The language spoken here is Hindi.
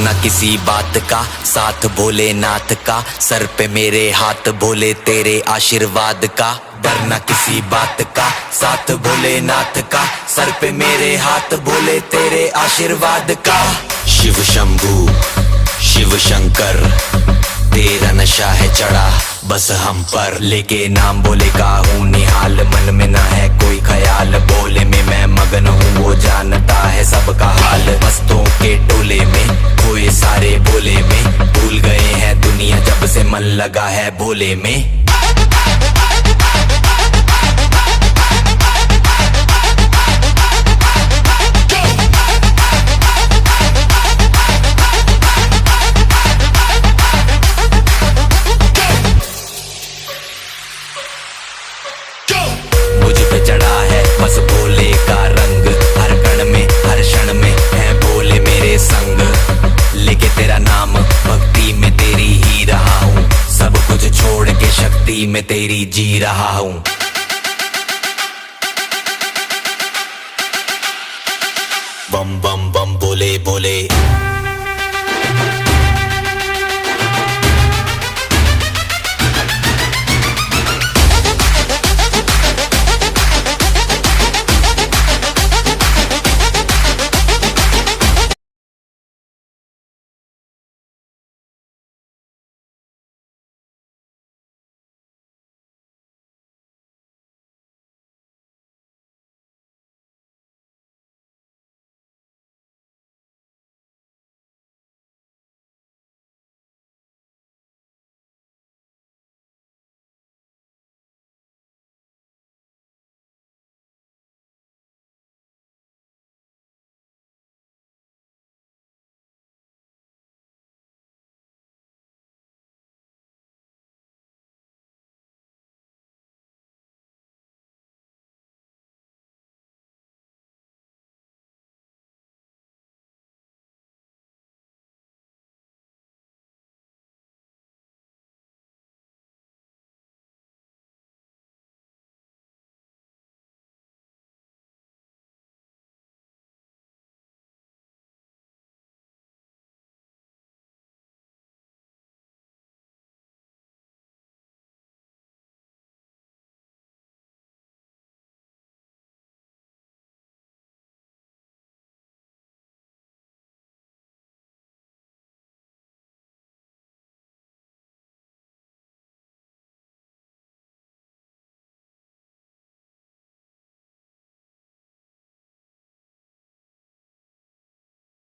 डरना किसी बात का, साथ भोलेनाथ का, सर पे मेरे हाथ भोले तेरे आशीर्वाद का। डरना किसी बात का, साथ भोलेनाथ का, सर पे मेरे हाथ भोले तेरे आशीर्वाद का। शिव शंभू शिव शंकर, तेरा नशा है चढ़ा बस हम पर, लेके नाम बोले का हूँ निहाल, मन में ना है कोई ख्याल, बोले में मैं मगन हूँ वो जानता है सबका हाल। मस्तों के टोले में खोए सारे भोले में, भूल गए हैं दुनिया जब से मन लगा है भोले में। मुझ पे चढ़ा है बस भोले का रंग, हर कण में हर क्षण में है भोले मेरे संग, लेके तेरा नाम भक्ति में तेरी ही रहा हूँ, सब कुछ छोड़ के शक्ति में तेरी जी रहा हूँ। बम बम बम बोले बोले।